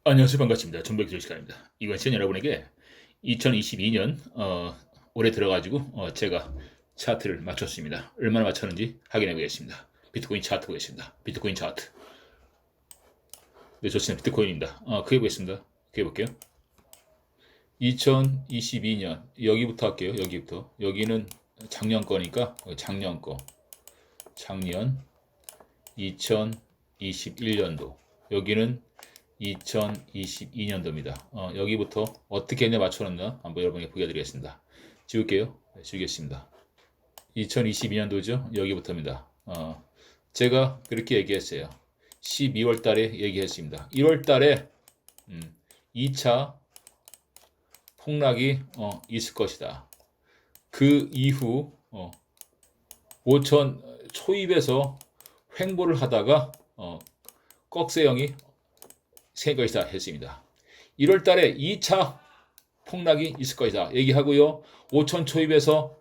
안녕하세요. 반갑습니다. 전백질 시간입니다. 이번 시간 여러분에게 2022년 올해 들어가지고 제가 차트를 맞췄습니다. 얼마나 맞췄는지 확인해 보겠습니다. 비트코인 차트 보겠습니다. 비트코인 차트. 네, 좋습니다. 비트코인입니다. 크게 보겠습니다. 크게 볼게요. 2022년 여기부터 할게요. 여기부터. 여기는 작년 거니까 작년 거. 작년 2021년도. 여기는 2022년도입니다. 여기부터 어떻게 했냐 맞춰놨나 한번 여러분에게 보여드리겠습니다. 지울게요. 네, 지우겠습니다. 2022년도죠. 여기부터입니다. 제가 그렇게 얘기했어요. 12월 달에 얘기했습니다. 1월 달에 2차 폭락이 있을 것이다. 그 이후 5천 초입에서 횡보를 하다가 꺽쇠형이 생 것이다 했습니다. 1월 달에 2차 폭락이 있을 것이다 얘기하고요. 5천 초입에서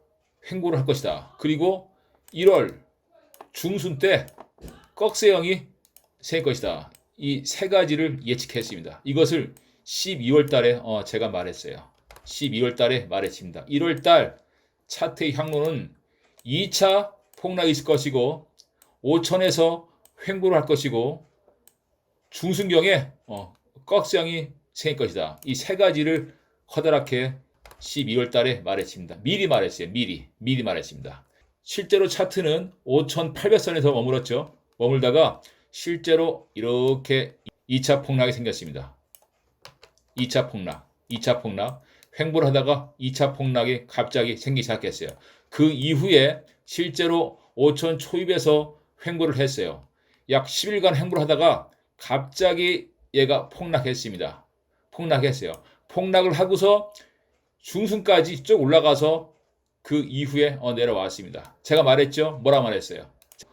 횡보를 할 것이다. 그리고 1월 중순 때 꺽쇠형이 생 것이다. 이 세 가지를 예측했습니다. 이것을 12월 달에 제가 말했어요. 12월 달에 말했습니다. 1월 달 차트의 향로는 2차 폭락이 있을 것이고 5천에서 횡보를 할 것이고 중순경에 꺽쇠형이 생길 것이다. 이 세 가지를 커다랗게 12월 달에 말했습니다. 미리 말했어요. 미리 말했습니다. 실제로 차트는 5,800선에서 머물었죠. 머물다가 실제로 이렇게 2차 폭락이 생겼습니다. 2차 폭락. 횡보를 하다가 2차 폭락이 갑자기 생기기 시작했어요. 그 이후에 실제로 5천 초입에서 횡보를 했어요. 약 10일간 횡보를 하다가 갑자기 얘가 폭락했습니다. 폭락했어요. 폭락을 하고서 중순까지 쭉 올라가서 그 이후에 내려왔습니다. 제가 말했죠. 뭐라 말했어요.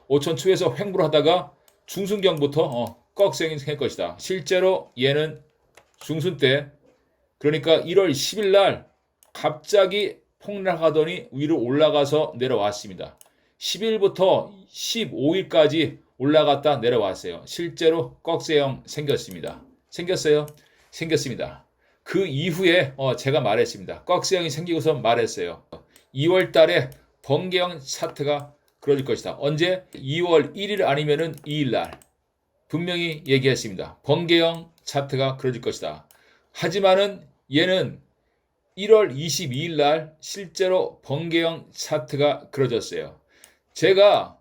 5천 초에서 횡보를 하다가 중순경부터 꺽쇠형이 생길 것이다. 실제로 얘는 중순 때 그러니까 1월 10일 날 갑자기 폭락하더니 위로 올라가서 내려왔습니다. 10일부터 15일까지 올라갔다 내려왔어요. 실제로 꺽쇠형 생겼습니다. 생겼습니다. 그 이후에 제가 말했습니다. 꺽쇠형이 생기고서 말했어요. 2월 달에 번개형 차트가 그려질 것이다. 언제? 2월 1일 아니면은 2일 날. 분명히 얘기했습니다. 번개형 차트가 그려질 것이다. 하지만은 얘는 1월 22일 날 실제로 번개형 차트가 그려졌어요. 제가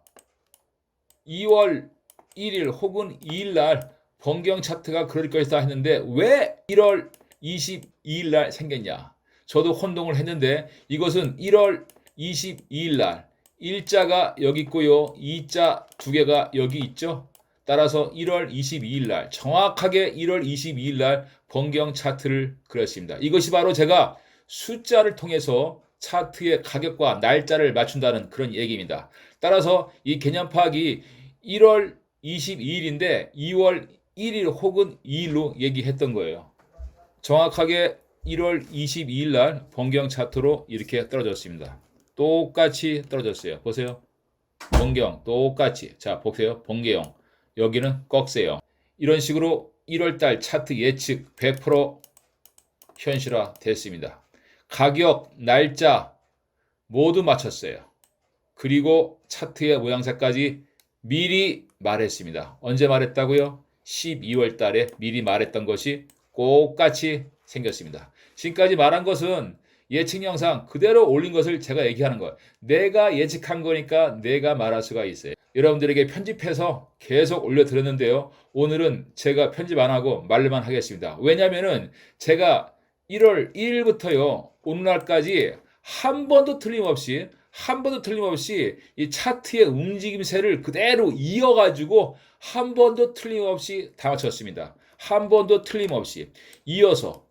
2월 1일 혹은 2일 날 번개형 차트가 그럴 것이다 했는데 왜 1월 22일 날 생겼냐? 저도 혼동을 했는데 이것은 1월 22일 날 일자가 여기 있고요. 2자 두 개가 여기 있죠. 따라서 1월 22일 날 정확하게 1월 22일 날 번개형 차트를 그렸습니다. 이것이 바로 제가 숫자를 통해서 차트의 가격과 날짜를 맞춘다는 그런 얘기입니다. 따라서 이 개념 파악이 1월 22일인데 2월 1일 혹은 2일로 얘기했던 거예요. 정확하게 1월 22일 날 번개형 차트로 이렇게 떨어졌습니다. 똑같이 떨어졌어요. 보세요. 번개형 똑같이. 자, 보세요. 번개형. 여기는 꺽쇠형. 이런 식으로 1월 달 차트 예측 100% 현실화 됐습니다. 가격, 날짜 모두 맞췄어요. 그리고 차트의 모양새까지 미리 말했습니다. 언제 말했다고요? 12월 달에 미리 말했던 것이 똑같이 생겼습니다. 지금까지 말한 것은 예측 영상 그대로 올린 것을 제가 얘기하는 거예요. 내가 예측한 거니까 내가 말할 수가 있어요. 여러분들에게 편집해서 계속 올려드렸는데요. 오늘은 제가 편집 안 하고 말로만 하겠습니다. 왜냐면은 제가 1월 1일부터요. 오늘날까지 한 번도 틀림없이 이 차트의 움직임새를 그대로 이어가지고 한 번도 틀림없이 다 맞췄습니다. 한 번도 틀림없이 이어서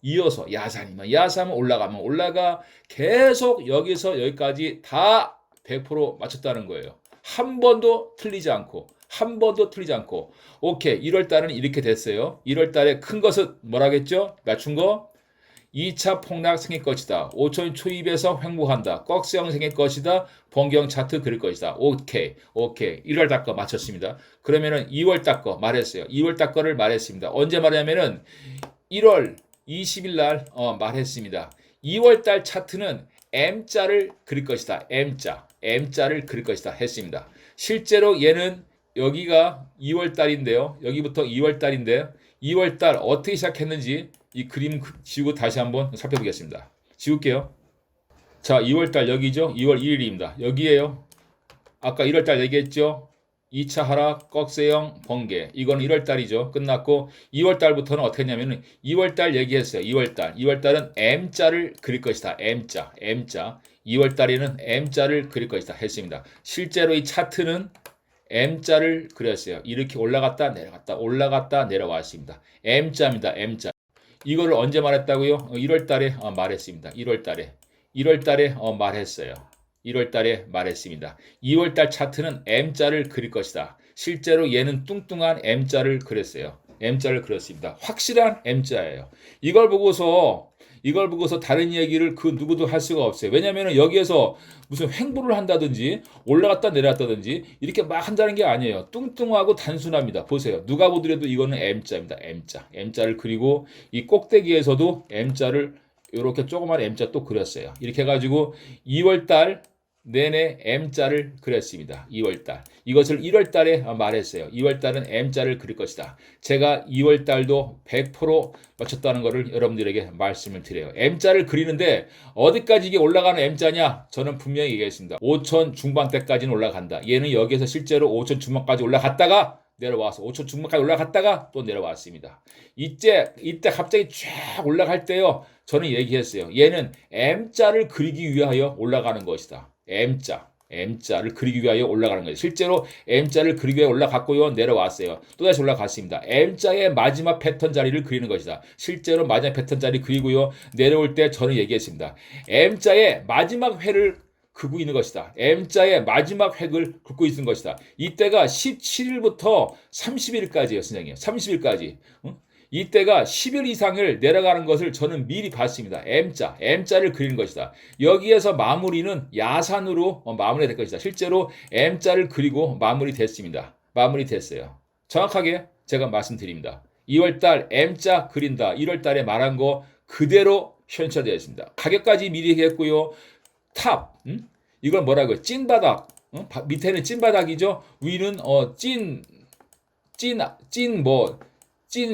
야산이면 올라가면 올라가 계속 여기서 여기까지 다 100% 맞췄다는 거예요. 한 번도 틀리지 않고 오케이 1월 달은 이렇게 됐어요. 1월 달에 큰 것은 뭐라겠죠? 맞춘 거 2차 폭락 생길 것이다. 5천 초입에서 횡보한다. 꺽쇠형 생길 것이다. 번개형 차트 그릴 것이다. 오케이. 1월 달 거 맞췄습니다. 그러면은 2월 달 거 말했어요. 2월 달 거를 말했습니다. 언제 말하냐면은 1월 20일 날 말했습니다. 2월 달 차트는 M자를 그릴 것이다. M자를 그릴 것이다 했습니다. 실제로 얘는 여기가 2월 달인데요. 여기부터 2월 달인데 2월 달 어떻게 시작했는지 이 그림 지우고 다시 한번 살펴보겠습니다. 지울게요. 자, 2월 달 여기죠. 2월 1일입니다. 여기에요. 아까 1월 달 얘기했죠. 2차 하락, 꺽쇠형, 번개. 이건 1월 달이죠. 끝났고 2월 달부터는 어떻게 했냐면은 2월 달 얘기했어요. 2월 달. 2월 달은 M자를 그릴 것이다. M자. 2월 달에는 M자를 그릴 것이다 했습니다. 실제로 이 차트는 M자를 그렸어요. 이렇게 올라갔다 내려갔다 올라갔다 내려왔습니다. M자입니다. M자. 이거를 언제 말했다고요? 1월 달에 말했습니다. 1월 달에 말했어요. 1월 달에 말했습니다. 2월 달 차트는 M자를 그릴 것이다. 실제로 얘는 뚱뚱한 M자를 그렸어요. M자를 그렸습니다. 확실한 M자예요. 이걸 보고서 다른 얘기를 그 누구도 할 수가 없어요. 왜냐하면 여기에서 무슨 횡보를 한다든지 올라갔다 내려갔다든지 이렇게 막 한다는 게 아니에요. 뚱뚱하고 단순합니다. 보세요. 누가 보더라도 이거는 M자입니다. M자를 그리고 이 꼭대기에서도 M자를 이렇게 조그만 M자 또 그렸어요. 이렇게 해가지고 2월 달 내내 M자를 그렸습니다. 2월 달. 이것을 1월 달에 말했어요. 2월 달은 M자를 그릴 것이다. 제가 2월 달도 100% 맞췄다는 것을 여러분들에게 말씀을 드려요. M자를 그리는데 어디까지 이게 올라가는 M자냐? 저는 분명히 얘기했습니다. 5천 중반대까지는 올라간다. 얘는 여기에서 실제로 5천 중반까지 올라갔다가 내려와서 5천 중반까지 올라갔다가 또 내려왔습니다. 이때 갑자기 쫙 올라갈 때요. 저는 얘기했어요. 얘는 M자를 그리기 위하여 올라가는 것이다. M자를 그리기 위하여 올라가는 거예요. 실제로 M자를 그리기 위해 올라갔고요. 내려왔어요. 또다시 올라갔습니다. M자의 마지막 패턴 자리를 그리는 것이다. 실제로 마지막 패턴 자리 그리고요. 내려올 때 저는 얘기했습니다. M자의 마지막 회를 긋고 있는 것이다. M자의 마지막 획을 긋고 있는 것이다. 이때가 17일부터 30일까지예요, 선생님. 30일까지. 이때가 10일 이상을 내려가는 것을 저는 미리 봤습니다. M자를 그리는 것이다. 여기에서 마무리는 야산으로 마무리될 것이다. 실제로 M자를 그리고 마무리됐습니다. 마무리됐어요. 정확하게 제가 말씀드립니다. 2월달 M자 그린다. 1월달에 말한 거 그대로 현실되어 있습니다. 가격까지 미리 얘기했고요. 탑, 이걸 뭐라고요? 찐바닥. 밑에는 찐바닥이죠. 위는 찐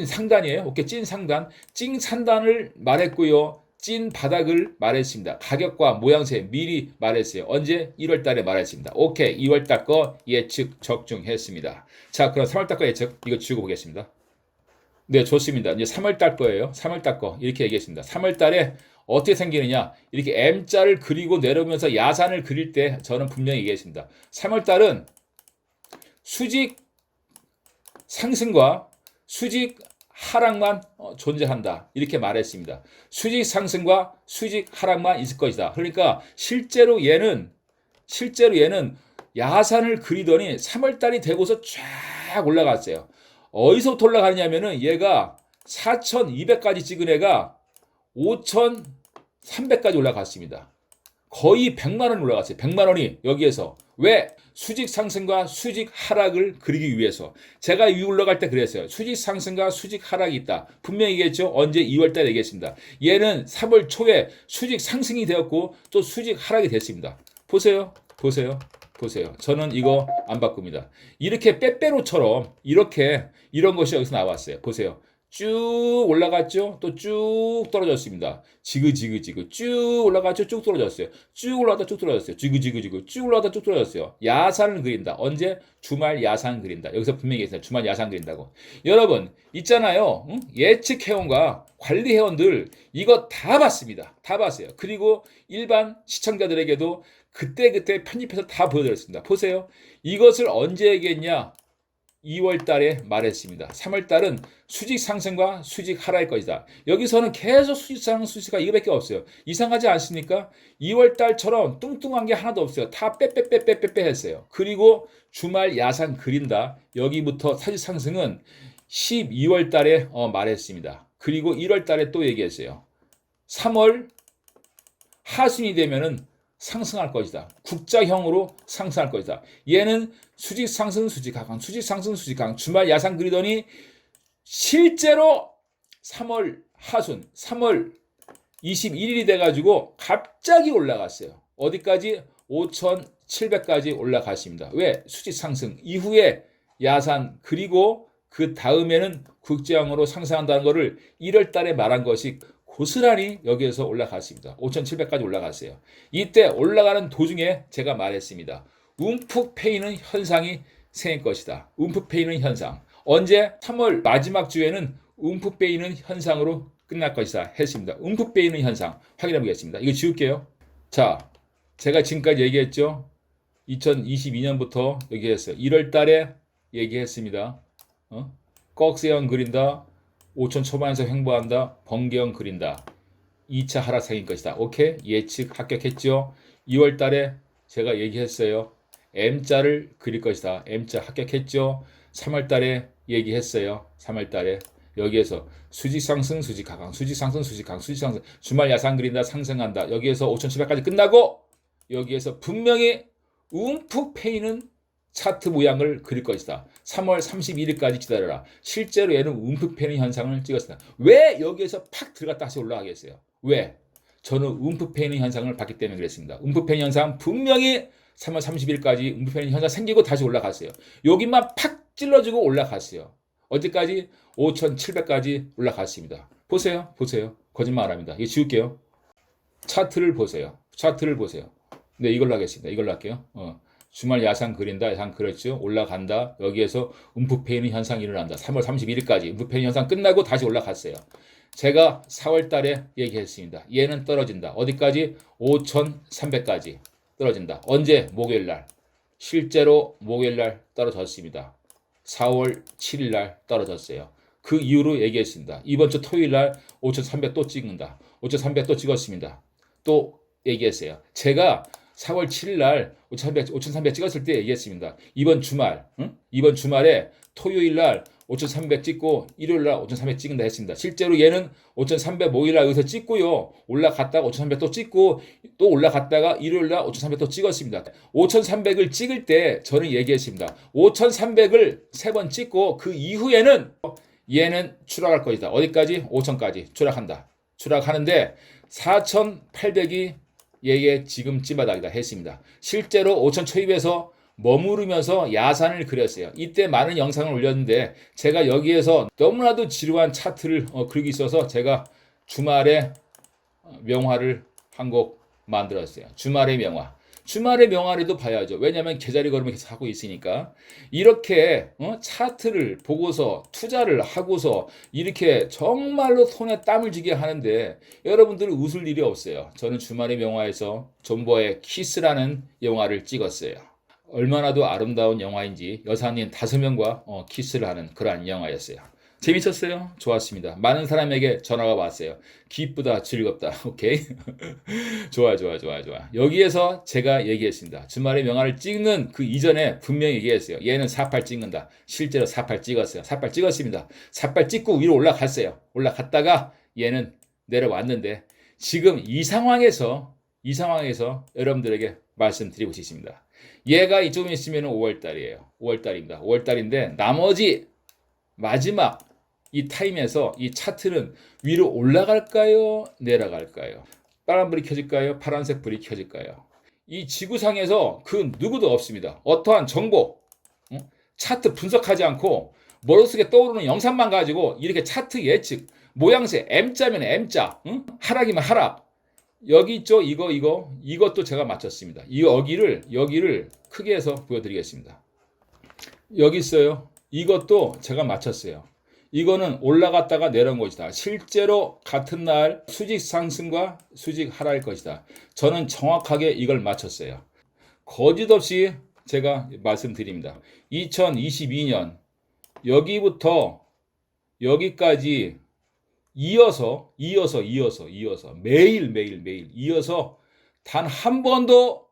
상단이에요. 오케이, 찐 상단. 찐 상단을 말했고요. 찐 바닥을 말했습니다. 가격과 모양새 미리 말했어요. 언제? 1월 달에 말했습니다. 오케이, 2월 달 거 예측 적중했습니다. 자, 그럼 3월 달 거 예측 이거 지우고 보겠습니다. 네, 좋습니다. 이제 3월 달 거예요. 3월 달 거 이렇게 얘기했습니다. 3월 달에 어떻게 생기느냐? 이렇게 M자를 그리고 내려오면서 야산을 그릴 때 저는 분명히 얘기했습니다. 3월 달은 수직 상승과 수직 하락만 존재한다. 이렇게 말했습니다. 수직 상승과 수직 하락만 있을 것이다. 그러니까 실제로 얘는 야산을 그리더니 3월 달이 되고서 쫙 올라갔어요. 어디서부터 올라가느냐면은 얘가 4,200까지 찍은 애가 5,300까지 올라갔습니다. 거의 100만 원 올라갔어요. 100만 원이 여기에서. 왜? 수직 상승과 수직 하락을 그리기 위해서. 제가 위 올라갈 때 그랬어요. 수직 상승과 수직 하락이 있다. 분명히 얘기했죠. 언제? 2월 달에 얘기했습니다. 얘는 3월 초에 수직 상승이 되었고 또 수직 하락이 됐습니다. 보세요. 저는 이거 안 바꿉니다. 이렇게 빼빼로처럼 이런 것이 여기서 나왔어요. 보세요. 쭉 올라갔죠? 또 쭉 떨어졌습니다. 지그지그 쭉 올라갔죠? 쭉 떨어졌어요. 쭉 올라갔다 쭉 떨어졌어요. 지그지그 쭉 올라갔다 쭉 떨어졌어요. 야산을 그린다. 언제? 주말 야산 그린다. 여기서 분명히 얘기했어요. 주말 야산 그린다고. 여러분 있잖아요. 예측 회원과 관리 회원들 이거 다 봤습니다. 다 봤어요. 그리고 일반 시청자들에게도 그때 편집해서 다 보여드렸습니다. 보세요. 이것을 언제 얘기했냐? 2월 달에 말했습니다. 3월 달은 수직 상승과 수직 하락일 것이다. 여기서는 계속 수직 상승, 수직가 이거밖에 없어요. 이상하지 않습니까? 2월 달처럼 뚱뚱한 게 하나도 없어요. 다 빼빼빼빼빼빼 했어요. 그리고 주말 야산 그린다. 여기부터 사직 상승은 12월 달에 말했습니다. 그리고 1월 달에 또 얘기했어요. 3월 하순이 되면은 상승할 것이다. 국자형으로 상승할 것이다. 얘는 수직 상승, 수직 하강, 수직 상승, 수직 하강. 주말 야상 그리더니 실제로 3월 하순, 3월 21일이 돼가지고 갑자기 올라갔어요. 어디까지? 5,700까지 올라갔습니다. 왜? 수직 상승 이후에 야산 그리고 그 다음에는 국제형으로 상승한다는 것을 1월 달에 말한 것이 고스란히 여기에서 올라갔습니다. 5,700까지 올라갔어요. 이때 올라가는 도중에 제가 말했습니다. 움푹 패이는 현상이 생길 것이다. 움푹 패이는 현상. 언제? 3월 마지막 주에는 움푹 패이는 현상으로 끝날 것이다 했습니다. 움푹 패이는 현상 확인해 보겠습니다. 이거 지울게요. 자, 제가 지금까지 얘기했죠. 2022년부터 얘기했어요. 1월 달에 얘기했습니다. 꺽쇠형 그린다. 5천 초반에서 횡보한다. 번개형 그린다. 2차 하락생일 것이다. 오케이? 예측 합격했죠. 2월 달에 제가 얘기했어요. M자를 그릴 것이다. M자 합격했죠. 3월 달에 얘기했어요. 3월 달에 여기에서 수직 상승, 수직 하강, 수직 상승, 수직 하강, 수직 상승. 주말 야상 그린다. 상승한다. 여기에서 5,700까지 끝나고 여기에서 분명히 움푹 패이는 차트 모양을 그릴 것이다. 3월 31일까지 기다려라. 실제로 얘는 움푹 패는 현상을 찍었습니다. 왜 여기에서 팍 들어갔다 다시 올라가겠어요? 왜? 저는 움푹 패는 현상을 봤기 때문에 그랬습니다. 움푹 패는 현상 분명히 3월 30일까지 움푹 패는 현상 생기고 다시 올라갔어요. 여기만 팍 찔러주고 올라갔어요. 어디까지? 5,700까지 올라갔습니다. 보세요. 보세요. 거짓말 안 합니다. 이거 지울게요. 차트를 보세요. 차트를 보세요. 네, 이걸로 하겠습니다. 이걸로 할게요. 주말 야상 그린다. 야상 그렸죠. 올라간다. 여기에서 움푹 패이는 현상이 일어난다. 3월 31일까지 움푹 패이는 현상 끝나고 다시 올라갔어요. 제가 4월 달에 얘기했습니다. 얘는 떨어진다. 어디까지? 5,300까지 떨어진다. 언제? 목요일 날. 실제로 목요일 날 떨어졌습니다. 4월 7일 날 떨어졌어요. 그 이후로 얘기했습니다. 이번 주 토요일 날 5,300 또 찍는다. 5,300 또 찍었습니다. 또 얘기했어요. 제가 4월 7일 날 5,300 찍었을 때 얘기했습니다. 이번 주말, 이번 주말에 토요일 날 5,300 찍고 일요일 날 5,300 찍는다 했습니다. 실제로 얘는 5,300 목요일 날 여기서 찍고요. 올라갔다가 5,300 또 찍고 또 올라갔다가 일요일 날 5,300 또 찍었습니다. 5,300을 찍을 때 저는 얘기했습니다. 5,300을 3번 찍고 그 이후에는 얘는 추락할 것이다. 어디까지? 5,000까지 추락한다. 추락하는데 4,800이 얘의 지금 찐바닥이다 했습니다. 실제로 5천 초입에서 머무르면서 야산을 그렸어요. 이때 많은 영상을 올렸는데 제가 여기에서 너무나도 지루한 차트를 그리고 있어서 제가 주말에 명화를 한 곡 만들었어요. 주말의 명화. 주말의 명화라도 봐야죠. 왜냐하면 계좌리 걸음을 계속 하고 있으니까. 이렇게 차트를 보고서 투자를 하고서 이렇게 정말로 손에 땀을 쥐게 하는데 여러분들은 웃을 일이 없어요. 저는 주말의 명화에서 존버의 키스라는 영화를 찍었어요. 얼마나도 아름다운 영화인지 여사님 5명과 키스를 하는 그러한 영화였어요. 재밌었어요? 좋았습니다. 많은 사람에게 전화가 왔어요. 기쁘다, 즐겁다. 오케이? 좋아. 여기에서 제가 얘기했습니다. 주말에 명화를 찍는 그 이전에 분명히 얘기했어요. 얘는 48 찍는다. 실제로 48 찍었어요. 48 찍었습니다. 48 찍고 위로 올라갔어요. 올라갔다가 얘는 내려왔는데 지금 이 상황에서 여러분들에게 말씀드리고 싶습니다. 얘가 이쯤 있으면 5월달이에요. 5월달입니다. 5월달인데 나머지 마지막 이 타임에서 이 차트는 위로 올라갈까요? 내려갈까요? 빨간불이 켜질까요? 파란색 불이 켜질까요? 이 지구상에서 그 누구도 없습니다. 어떠한 정보, 차트 분석하지 않고 머릿속에 떠오르는 영상만 가지고 이렇게 차트 예측, 모양새 M자면 M자, 하락이면 하락. 여기 있죠? 이것도 제가 맞췄습니다. 여기를 크게 해서 보여드리겠습니다. 여기 있어요. 이것도 제가 맞췄어요. 이거는 올라갔다가 내려온 것이다. 실제로 같은 날 수직 상승과 수직 하락일 것이다. 저는 정확하게 이걸 맞췄어요. 거짓 없이 제가 말씀드립니다. 2022년 여기부터 여기까지 이어서 매일 이어서 단 한 번도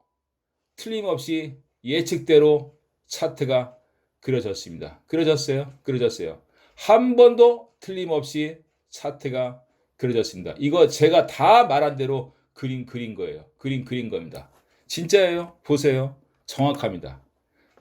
틀림없이 예측대로 차트가 그려졌습니다. 그려졌어요. 한 번도 틀림없이 차트가 그려졌습니다. 이거 제가 다 말한 대로 그린 거예요. 그린 겁니다. 진짜예요. 보세요. 정확합니다.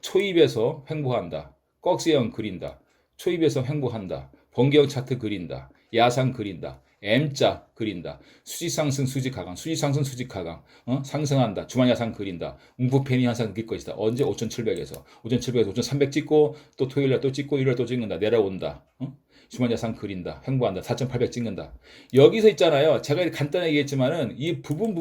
초입에서 횡보한다. 꺽쇠형 그린다. 초입에서 횡보한다. 번개형 차트 그린다. 야상 그린다. M자 그린다. 수직상승 수직하강 수직상승 수직하강 상승한다. 주말야상 그린다. 웅푸페니 현상 그릴 것이다. 언제 5,700에서 5,300 찍고 또 토요일날 또 찍고 일요일 또 찍는다. 내려온다. 주말야상 그린다. 횡보한다. 4,800 찍는다. 여기서 있잖아요. 제가 간단하게 얘기했지만은 이 부분을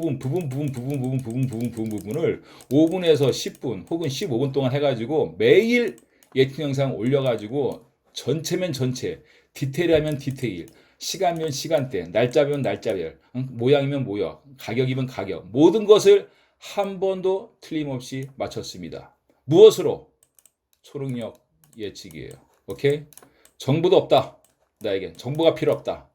5분에서 10분 혹은 15분 동안 해가지고 매일 예측 영상 올려가지고 전체면 전체, 디테일하면 디테일, 시간이면 시간대, 날짜면 날짜별, 모양이면 모양, 가격이면 가격, 모든 것을 한 번도 틀림없이 맞췄습니다. 무엇으로? 초능력 예측이에요. 오케이? 정보도 없다. 나에게 정보가 필요 없다.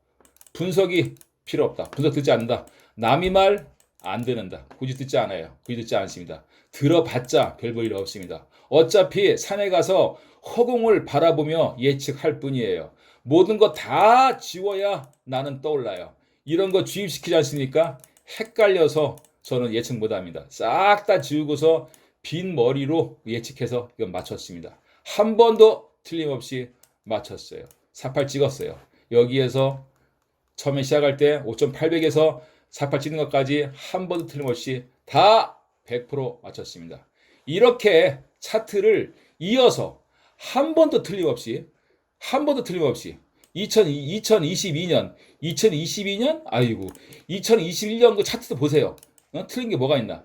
분석이 필요 없다. 분석 듣지 않는다. 남이 말 안 듣는다. 굳이 듣지 않아요. 굳이 듣지 않습니다. 들어봤자 별 볼 일 없습니다. 어차피 산에 가서 허공을 바라보며 예측할 뿐이에요. 모든 거 다 지워야 나는 떠올라요. 이런 거 주입시키지 않습니까? 헷갈려서 저는 예측 못합니다. 싹 다 지우고서 빈 머리로 예측해서 이건 맞췄습니다. 한 번도 틀림없이 맞췄어요. 48 찍었어요. 여기에서 처음에 시작할 때 5,800에서 48 찍는 것까지 한 번도 틀림없이 다 100% 맞췄습니다. 이렇게 차트를 이어서 한 번도 틀림없이 2022년 아이고 2021년 그 차트도 보세요. 틀린 게 뭐가 있나?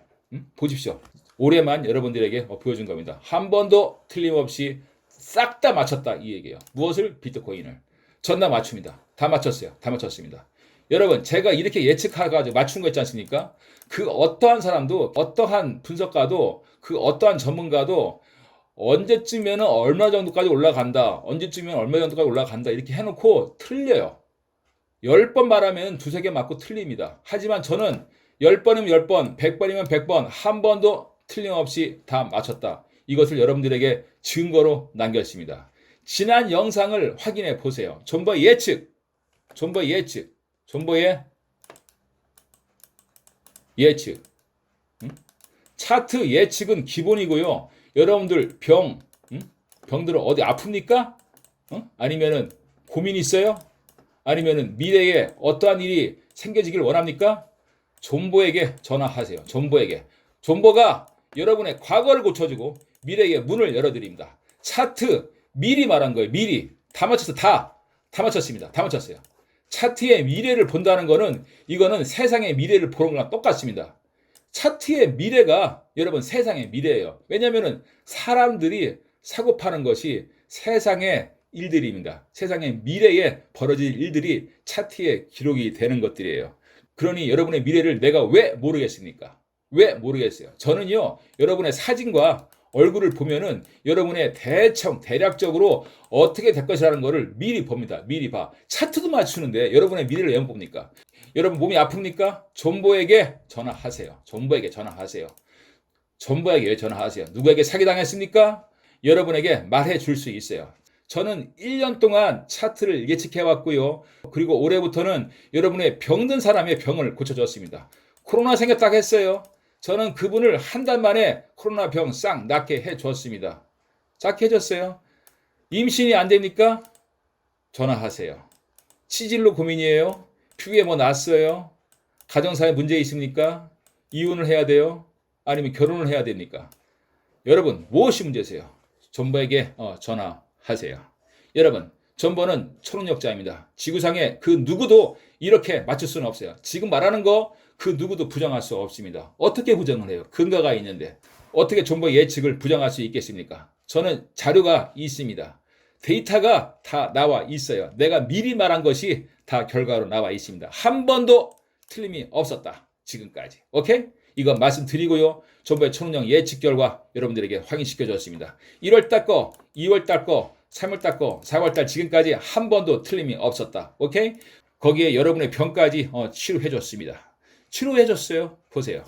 보십시오. 올해만 여러분들에게 보여준 겁니다. 한 번도 틀림없이 싹 다 맞췄다 이 얘기예요. 무엇을? 비트코인을. 전 다 맞춥니다. 다 맞췄어요. 다 맞췄습니다. 여러분 제가 이렇게 예측해가지고 맞춘 거 있지 않습니까? 그 어떠한 사람도 어떠한 분석가도 그 어떠한 전문가도 언제쯤에는 얼마 정도까지 올라간다. 언제쯤이면 얼마 정도까지 올라간다. 이렇게 해놓고 틀려요. 10번 말하면 두세 개 맞고 틀립니다. 하지만 저는 10번이면 10번, 100번이면 100번 한 번도 틀림없이 다 맞췄다. 이것을 여러분들에게 증거로 남겼습니다. 지난 영상을 확인해 보세요. 존버의 예측. 차트 예측은 기본이고요. 여러분들 병들어 어디 아픕니까? 아니면은 고민 있어요? 아니면은 미래에 어떠한 일이 생겨지길 원합니까? 존버에게 전화하세요. 존버가 여러분의 과거를 고쳐주고 미래의 문을 열어드립니다. 차트 미리 말한 거예요. 미리 다 맞췄어. 다 맞췄습니다. 다 맞췄어요. 차트의 미래를 본다는 거는 이거는 세상의 미래를 보는 거랑 똑같습니다. 차트의 미래가 여러분 세상의 미래예요. 왜냐하면 사람들이 사고 파는 것이 세상의 일들입니다. 세상의 미래에 벌어질 일들이 차트에 기록이 되는 것들이에요. 그러니 여러분의 미래를 내가 왜 모르겠습니까? 왜 모르겠어요? 저는요, 여러분의 사진과 얼굴을 보면은 여러분의 대략적으로 어떻게 될 것이라는 것을 미리 봅니다. 미리 봐. 차트도 맞추는데 여러분의 미래를 왜 못 봅니까? 여러분 몸이 아픕니까? 존버에게 전화하세요. 존버에게 전화하세요. 누구에게 사기당했습니까? 여러분에게 말해 줄 수 있어요. 저는 1년 동안 차트를 예측해 왔고요. 그리고 올해부터는 여러분의 병든 사람의 병을 고쳐줬습니다. 코로나 생겼다고 했어요. 저는 그분을 한 달 만에 코로나 병 싹 낫게 해줬습니다. 싹 해줬어요. 임신이 안 됩니까? 전화하세요. 치질로 고민이에요. 피부에 뭐 났어요? 가정사에 문제 있습니까? 이혼을 해야 돼요? 아니면 결혼을 해야 됩니까? 여러분 무엇이 문제세요? 존버에게 전화하세요. 여러분 존버는 초능력자입니다. 지구상에 그 누구도 이렇게 맞출 수는 없어요. 지금 말하는 거 그 누구도 부정할 수 없습니다. 어떻게 부정을 해요? 근거가 있는데 어떻게 존버 예측을 부정할 수 있겠습니까? 저는 자료가 있습니다. 데이터가 다 나와 있어요. 내가 미리 말한 것이 다 결과로 나와 있습니다. 한 번도 틀림이 없었다. 지금까지. 오케이? 이거 말씀드리고요. 존버의 초능력 예측 결과 여러분들에게 확인시켜 줬습니다. 1월 달 거, 2월 달 거, 3월 달 거, 4월 달 지금까지 한 번도 틀림이 없었다. 오케이? 거기에 여러분의 병까지 치료해 줬습니다. 치료해 줬어요. 보세요.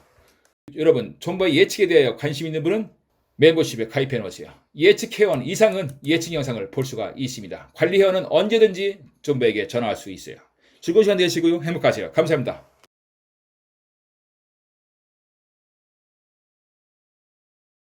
여러분 존버의 예측에 대하여 관심 있는 분은 멤버십에 가입해 놓으세요. 예측 회원 이상은 예측 영상을 볼 수가 있습니다. 관리 회원은 언제든지 존버에게 전화할 수 있어요. 즐거운 시간 되시고요. 행복하세요. 감사합니다.